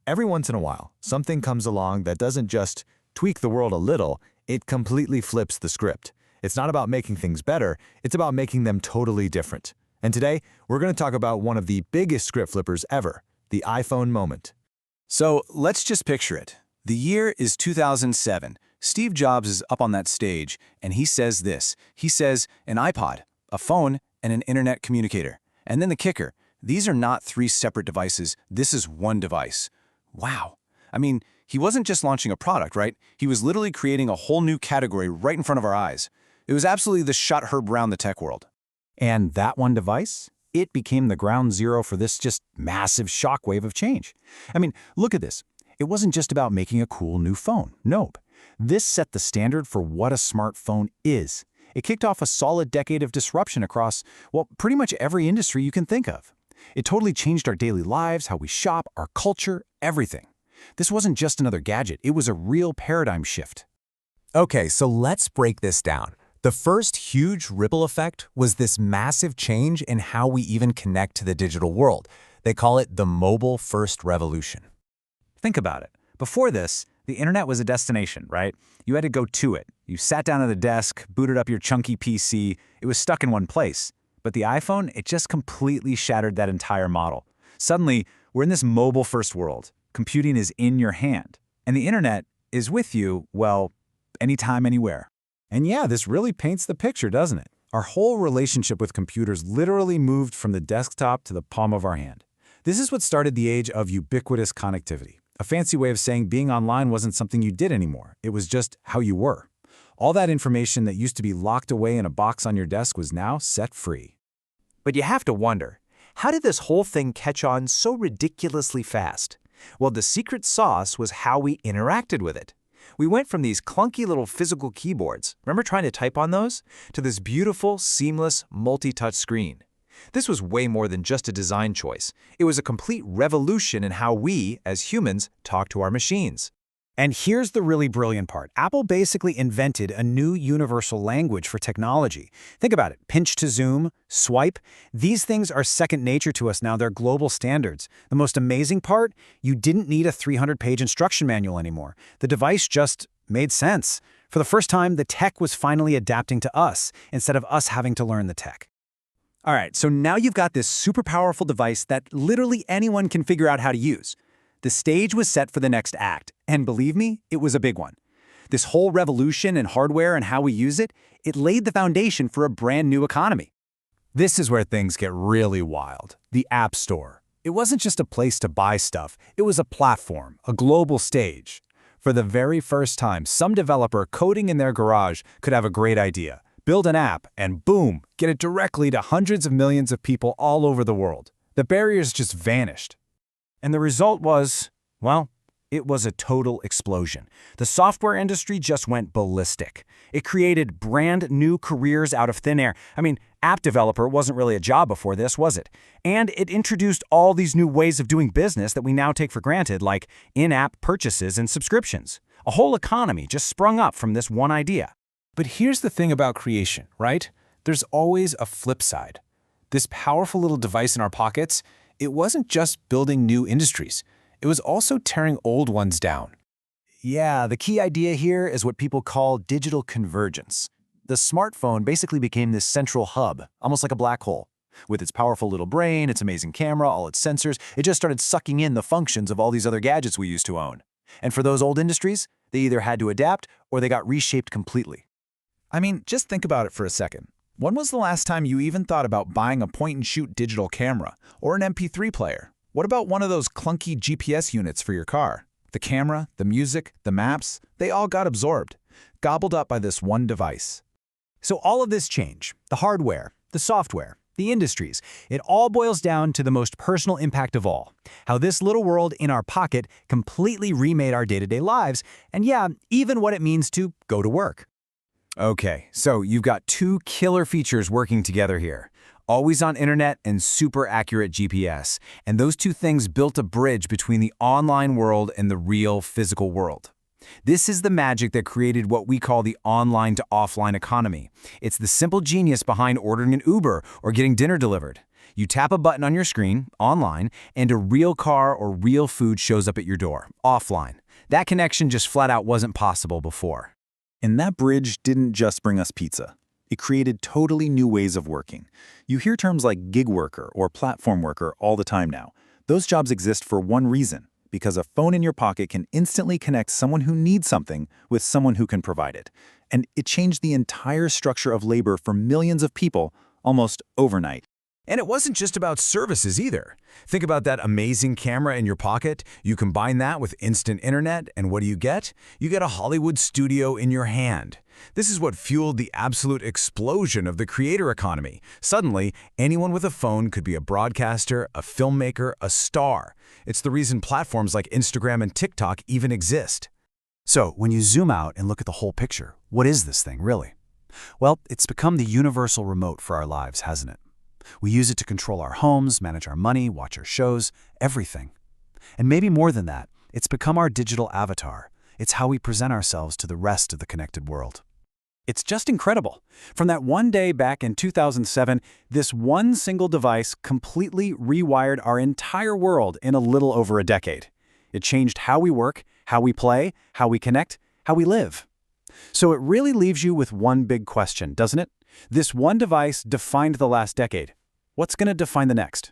Every once in a while, something comes along that doesn't just tweak the world a little, it completely flips the script. It's not about making things better, it's about making them totally different. And today, we're going to talk about one of the biggest script flippers ever, the iPhone moment. So let's just picture it. The year is 2007. Steve Jobs is up on that stage, and he says this. He says, an iPod, a phone, and an internet communicator. And then the kicker, these are not three separate devices. This is one device. Wow. I mean, he wasn't just launching a product, right? He was literally creating a whole new category right in front of our eyes. It was absolutely the shot heard around the tech world. And that one device, it became the ground zero for this just massive shockwave of change. I mean, look at this. It wasn't just about making a cool new phone. Nope. This set the standard for what a smartphone is. It kicked off a solid decade of disruption across, well, pretty much every industry you can think of. It totally changed our daily lives, how we shop, our culture, everything. This wasn't just another gadget. It was a real paradigm shift. Okay, so let's break this down. The first huge ripple effect was this massive change in how we even connect to the digital world. They call it the mobile-first revolution. Think about it. Before this, the internet was a destination, right? You had to go to it. You sat down at a desk, booted up your chunky PC. It was stuck in one place. But the iPhone, it just completely shattered that entire model. Suddenly, we're in this mobile-first world. Computing is in your hand. And the internet is with you, well, anytime, anywhere. And yeah, this really paints the picture, doesn't it? Our whole relationship with computers literally moved from the desktop to the palm of our hand. This is what started the age of ubiquitous connectivity. A fancy way of saying being online wasn't something you did anymore. It was just how you were. All that information that used to be locked away in a box on your desk was now set free. But you have to wonder, how did this whole thing catch on so ridiculously fast? Well, the secret sauce was how we interacted with it. We went from these clunky little physical keyboards, remember trying to type on those, to this beautiful, seamless, multi-touch screen. This was way more than just a design choice. It was a complete revolution in how we, as humans, talk to our machines. And here's the really brilliant part. Apple basically invented a new universal language for technology. Think about it. Pinch to zoom, swipe. These things are second nature to us now. They're global standards. The most amazing part? You didn't need a 300-page instruction manual anymore. The device just made sense. For the first time, the tech was finally adapting to us, instead of us having to learn the tech. All right, so now you've got this super powerful device that literally anyone can figure out how to use. The stage was set for the next act, and believe me, it was a big one. This whole revolution in hardware and how we use it, it laid the foundation for a brand new economy. This is where things get really wild. The App Store. It wasn't just a place to buy stuff, it was a platform, a global stage. For the very first time, some developer coding in their garage could have a great idea, build an app, and boom, get it directly to hundreds of millions of people all over the world. The barriers just vanished. And the result was, well, it was a total explosion. The software industry just went ballistic. It created brand new careers out of thin air. I mean, app developer wasn't really a job before this, was it? And it introduced all these new ways of doing business that we now take for granted, like in-app purchases and subscriptions. A whole economy just sprung up from this one idea. But here's the thing about creation, right? There's always a flip side. This powerful little device in our pockets, it wasn't just building new industries. It was also tearing old ones down. Yeah, the key idea here is what people call digital convergence. The smartphone basically became this central hub, almost like a black hole. With its powerful little brain, its amazing camera, all its sensors, it just started sucking in the functions of all these other gadgets we used to own. And for those old industries, they either had to adapt or they got reshaped completely. I mean, just think about it for a second. When was the last time you even thought about buying a point-and-shoot digital camera or an MP3 player? What about one of those clunky GPS units for your car? The camera, the music, the maps, they all got absorbed, gobbled up by this one device. So all of this change, the hardware, the software, the industries, it all boils down to the most personal impact of all, how this little world in our pocket completely remade our day-to-day lives, and yeah, even what it means to go to work. Okay, so you've got two killer features working together here. Always on internet and super accurate GPS. And those two things built a bridge between the online world and the real physical world. This is the magic that created what we call the online to offline economy. It's the simple genius behind ordering an Uber or getting dinner delivered. You tap a button on your screen, online, and a real car or real food shows up at your door, offline. That connection just flat out wasn't possible before. And that bridge didn't just bring us pizza. It created totally new ways of working. You hear terms like gig worker or platform worker all the time now. Those jobs exist for one reason, because a phone in your pocket can instantly connect someone who needs something with someone who can provide it. And it changed the entire structure of labor for millions of people almost overnight. And it wasn't just about services either. Think about that amazing camera in your pocket. You combine that with instant internet, and what do you get? You get a Hollywood studio in your hand. This is what fueled the absolute explosion of the creator economy. Suddenly, anyone with a phone could be a broadcaster, a filmmaker, a star. It's the reason platforms like Instagram and TikTok even exist. So, when you zoom out and look at the whole picture, what is this thing, really? Well, it's become the universal remote for our lives, hasn't it? We use it to control our homes, manage our money, watch our shows, everything. And maybe more than that, it's become our digital avatar. It's how we present ourselves to the rest of the connected world. It's just incredible. From that one day back in 2007, this one single device completely rewired our entire world in a little over a decade. It changed how we work, how we play, how we connect, how we live. So it really leaves you with one big question, doesn't it? This one device defined the last decade. What's going to define the next?